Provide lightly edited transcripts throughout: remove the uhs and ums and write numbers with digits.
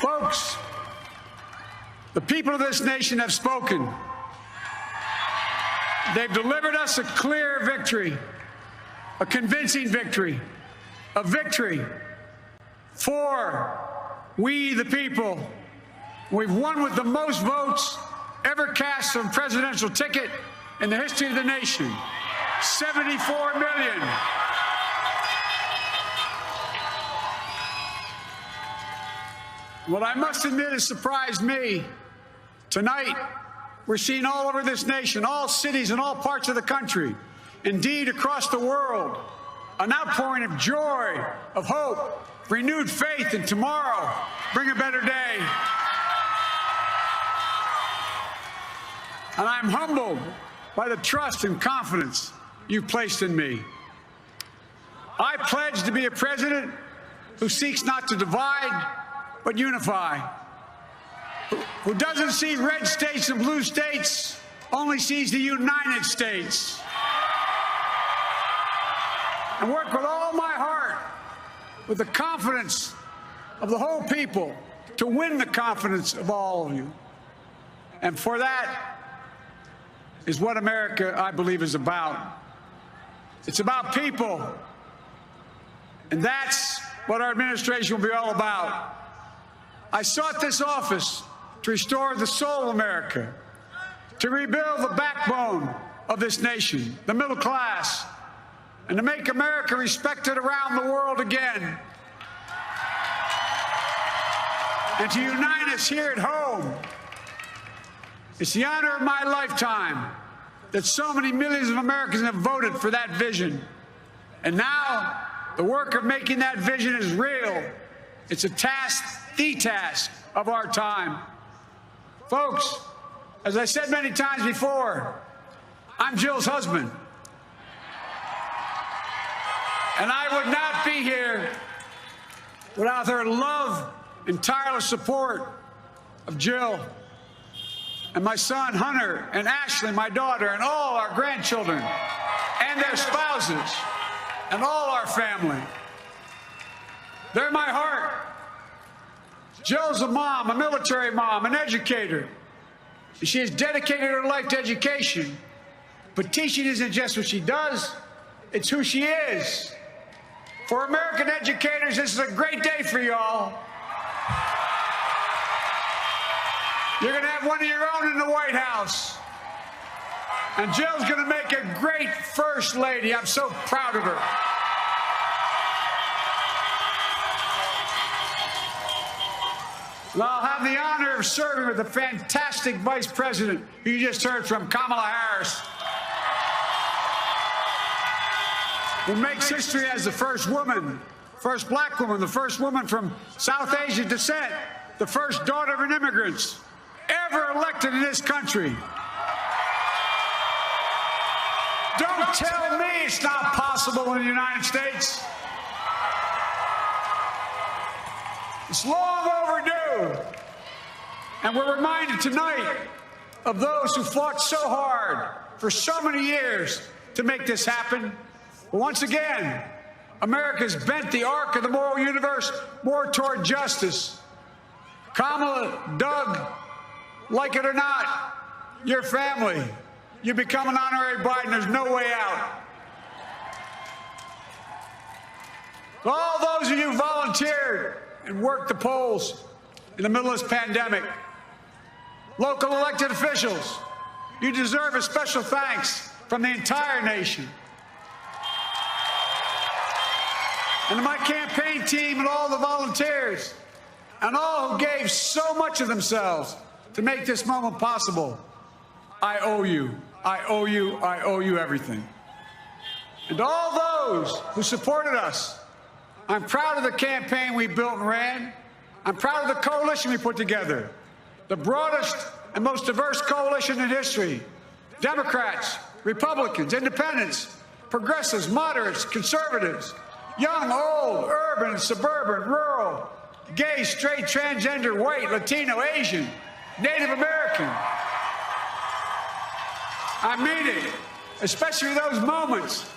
Folks, the people of this nation have spoken. They've delivered us a clear victory, a convincing victory, a victory for we the people. We've won with the most votes ever cast on a presidential ticket in the history of the nation. 74 million. What I must admit has surprised me. Tonight, we're seeing all over this nation, all cities and all parts of the country, indeed across the world, an outpouring of joy, of hope, renewed faith in tomorrow, bring a better day. And I'm humbled by the trust and confidence you've placed in me. I pledge to be a president who seeks not to divide, but unify, who doesn't see red states and blue states, only sees the United States. And work with all my heart, with the confidence of the whole people, to win the confidence of all of you. And for that is what America, I believe, is about. It's about people. And that's what our administration will be all about. I sought this office to restore the soul of America, to rebuild the backbone of this nation, the middle class, and to make America respected around the world again, and to unite us here at home. It's the honor of my lifetime that so many millions of Americans have voted for that vision. And now, the work of making that vision is real. It's a task, the task of our time. Folks, as I said many times before, I'm Jill's husband. And I would not be here without her love and tireless support of Jill and my son Hunter and Ashley, my daughter, and all our grandchildren and their spouses and all our family. They're my heart. Jill's a mom, a military mom, an educator. She has dedicated her life to education. But teaching isn't just what she does, it's who she is. For American educators, this is a great day for y'all. You're going to have one of your own in the White House. And Jill's going to make a great First Lady. I'm so proud of her. And I'll have the honor of serving with the fantastic Vice President who you just heard from, Kamala Harris, who makes history as the first woman, first black woman, the first woman from South Asian descent, the first daughter of an immigrant ever elected in this country. Don't tell me it's not possible in the United States. It's long overdue. And we're reminded tonight of those who fought so hard for so many years to make this happen. But once again, America's bent the arc of the moral universe more toward justice. Kamala, Doug, like it or not, your family, you become an honorary bride and there's no way out. All those of you who volunteered and worked the polls in the middle of this pandemic, local elected officials, you deserve a special thanks from the entire nation. And to my campaign team and all the volunteers and all who gave so much of themselves to make this moment possible, I owe you. I owe you. I owe you everything. And to all those who supported us, I'm proud of the campaign we built and ran. I'm proud of the coalition we put together, the broadest and most diverse coalition in history. Democrats, Republicans, independents, progressives, moderates, conservatives, young, old, urban, suburban, rural, gay, straight, transgender, white, Latino, Asian, Native American. I mean it, especially those moments,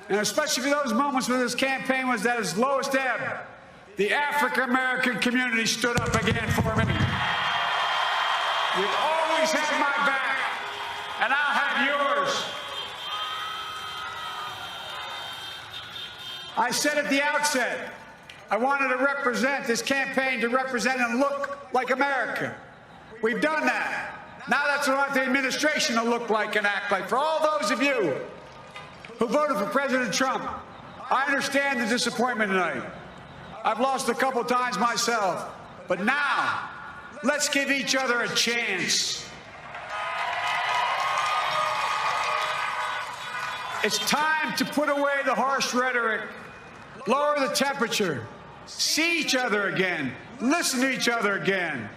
and especially for those moments when this campaign was at its lowest ebb. the African-American community stood up again for me. You've always had my back, and I'll have yours. I said at the outset, I wanted to represent this campaign to represent and look like America. We've done that. Now that's what I want the administration to look like and act like. For all those of you who voted for President Trump, I understand the disappointment tonight. I've lost a couple times myself. But now, let's give each other a chance. It's time to put away the harsh rhetoric, lower the temperature, see each other again, listen to each other again.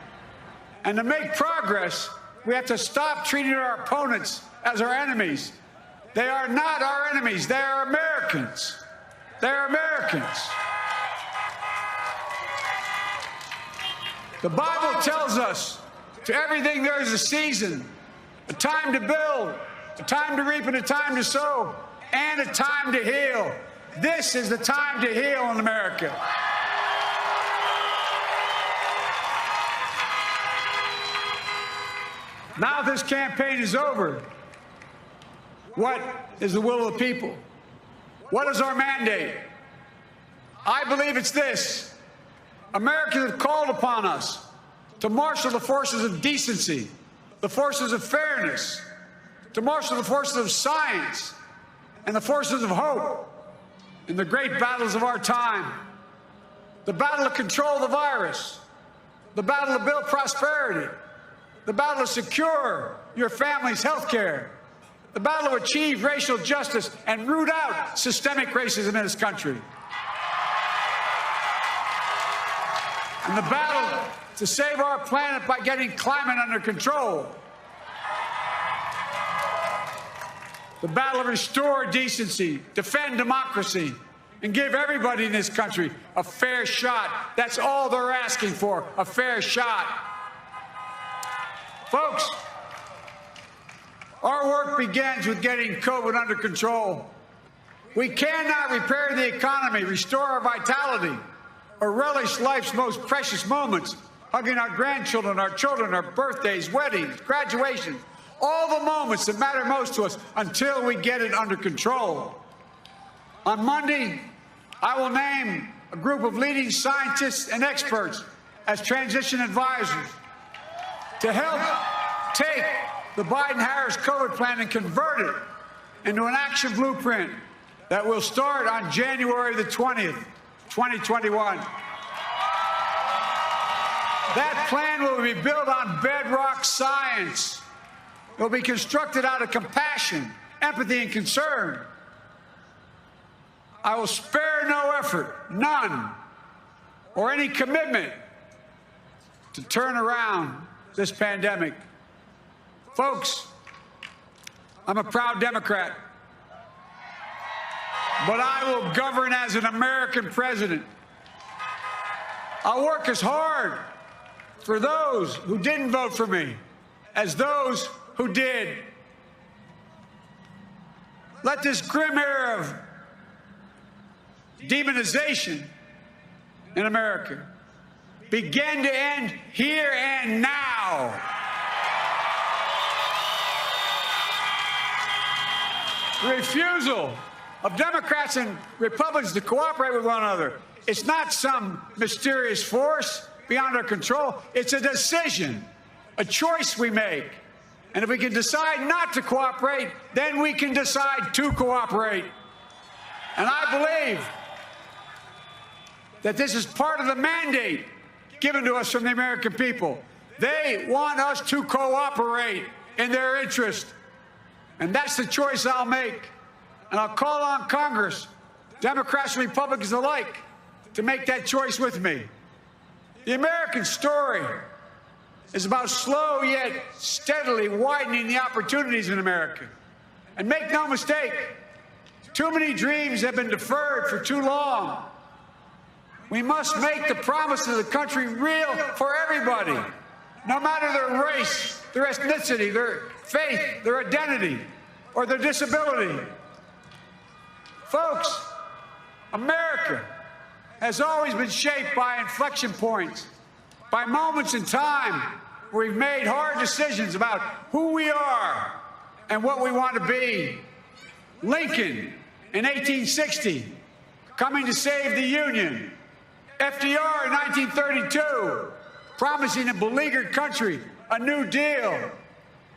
And to make progress, we have to stop treating our opponents as our enemies. They are not our enemies. They are Americans. They're Americans. The Bible tells us to everything there is a season, a time to build, a time to reap and a time to sow, and a time to heal. This is the time to heal in America. Now this campaign is over. What is the will of the people? What is our mandate? I believe it's this. Americans have called upon us to marshal the forces of decency, the forces of fairness, to marshal the forces of science and the forces of hope in the great battles of our time. The battle to control the virus, the battle to build prosperity, the battle to secure your family's health care, the battle to achieve racial justice and root out systemic racism in this country, and the battle to save our planet by getting climate under control, the battle to restore decency, defend democracy, and give everybody in this country a fair shot. That's all they're asking for, a fair shot. Folks, our work begins with getting COVID under control. We cannot repair the economy, restore our vitality, or relish life's most precious moments, hugging our grandchildren, our children, our birthdays, weddings, graduations, all the moments that matter most to us until we get it under control. On Monday, I will name a group of leading scientists and experts as transition advisors to help take the Biden-Harris COVID plan and convert it into an action blueprint that will start on January the 20th, 2021. That plan will be built on bedrock science. It will be constructed out of compassion, empathy, and concern. I will spare no effort, none, or any commitment to turn around this pandemic. Folks, I'm a proud Democrat, but I will govern as an American president. I'll work as hard for those who didn't vote for me as those who did. Let this grim era of demonization in America begin to end here and now. The refusal of Democrats and Republicans to cooperate with one another, it's not some mysterious force beyond our control. It's a decision, a choice we make. And if we can decide not to cooperate, then we can decide to cooperate. And I believe that this is part of the mandate given to us from the American people. They want us to cooperate in their interest. And that's the choice I'll make. And I'll call on Congress, Democrats and Republicans alike, to make that choice with me. The American story is about slow yet steadily widening the opportunities in America. And make no mistake, too many dreams have been deferred for too long. We must make the promise of the country real for everybody, no matter their race, their ethnicity, their faith, their identity, or their disability. Folks, America has always been shaped by inflection points, by moments in time where we've made hard decisions about who we are and what we want to be. Lincoln in 1860, coming to save the Union. FDR in 1932, promising a beleaguered country a new deal.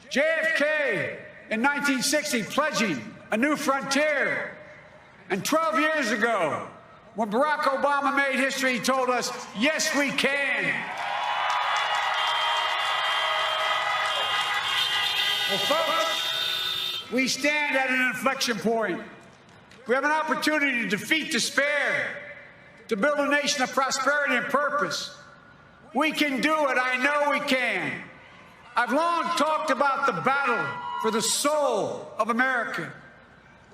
JFK in 1960, pledging a new frontier. And 12 years ago, when Barack Obama made history, he told us, yes, we can. Well, folks, we stand at an inflection point. We have an opportunity to defeat despair, to build a nation of prosperity and purpose. We can do it. I know we can. I've long talked about the battle for the soul of America.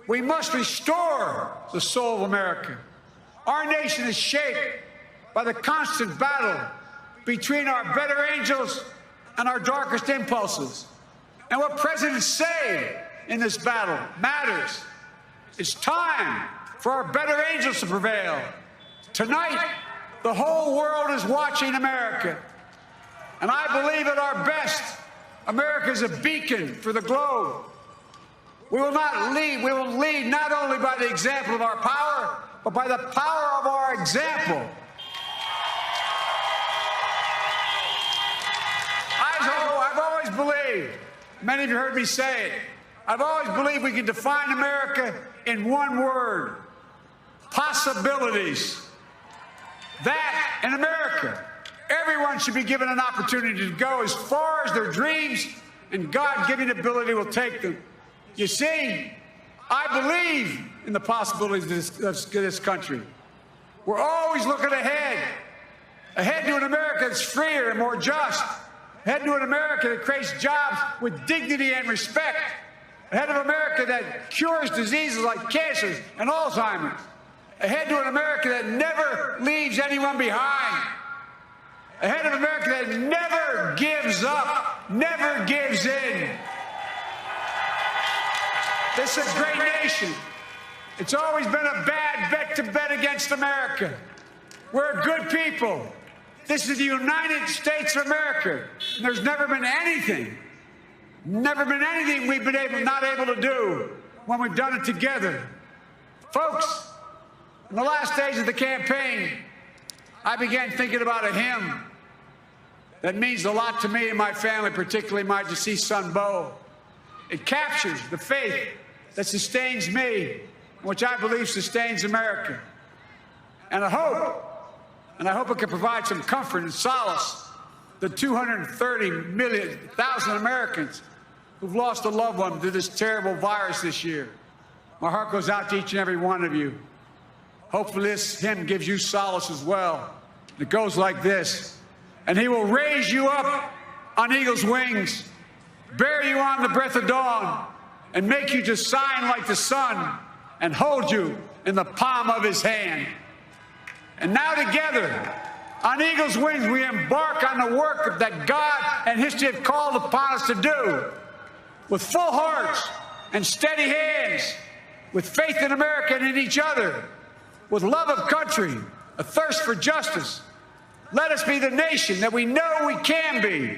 We must restore the soul of America. Our nation is shaped by the constant battle between our better angels and our darkest impulses. And what presidents say in this battle matters. It's time for our better angels to prevail. Tonight, the whole world is watching America. And I believe at our best, America is a beacon for the globe. We will lead not only by the example of our power, but by the power of our example. I've always believed, many of you heard me say it, I've always believed we can define America in one word: possibilities. That in America, everyone should be given an opportunity to go as far as their dreams and God-given ability will take them. You see, I believe in the possibilities of this country. We're always looking ahead to an America that's freer and more just, ahead to an America that creates jobs with dignity and respect, ahead of America that cures diseases like cancer and Alzheimer's, ahead to an America that never leaves anyone behind, ahead of America that never gives up, never gives in. This is a great nation. It's always been a bad bet to bet against America. We're good people. This is the United States of America. And there's never been anything we've been not able to do when we've done it together. Folks, in the last days of the campaign, I began thinking about a hymn that means a lot to me and my family, particularly my deceased son, Bo. It captures the faith that sustains me, which I believe sustains America. And I hope it can provide some comfort and solace to 230,000 Americans who've lost a loved one to this terrible virus this year. My heart goes out to each and every one of you. Hopefully this hymn gives you solace as well. It goes like this: and he will raise you up on eagle's wings, bear you on the breath of dawn, and make you to shine like the sun, and hold you in the palm of his hand. And now together, on eagle's wings, we embark on the work that God and history have called upon us to do, with full hearts and steady hands, with faith in America and in each other, with love of country, a thirst for justice. Let us be the nation that we know we can be,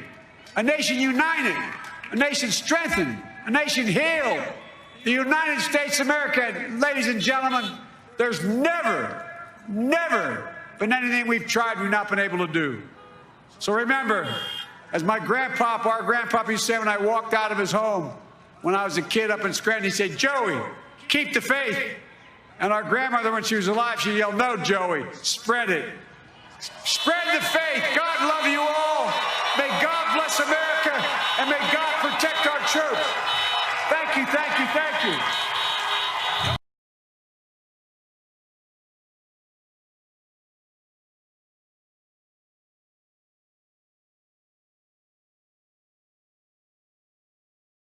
a nation united, a nation strengthened, a nation healed. The United States of America, ladies and gentlemen, there's never been anything we've not been able to do. So remember, as our grandpapa used to say when I walked out of his home when I was a kid up in Scranton, he said, "Joey, keep the faith." And our grandmother, when she was alive, she yelled, "No, Joey, spread it. Spread the faith." God love you all. May God bless America, and may God protect our troops. Thank you, thank you, thank you.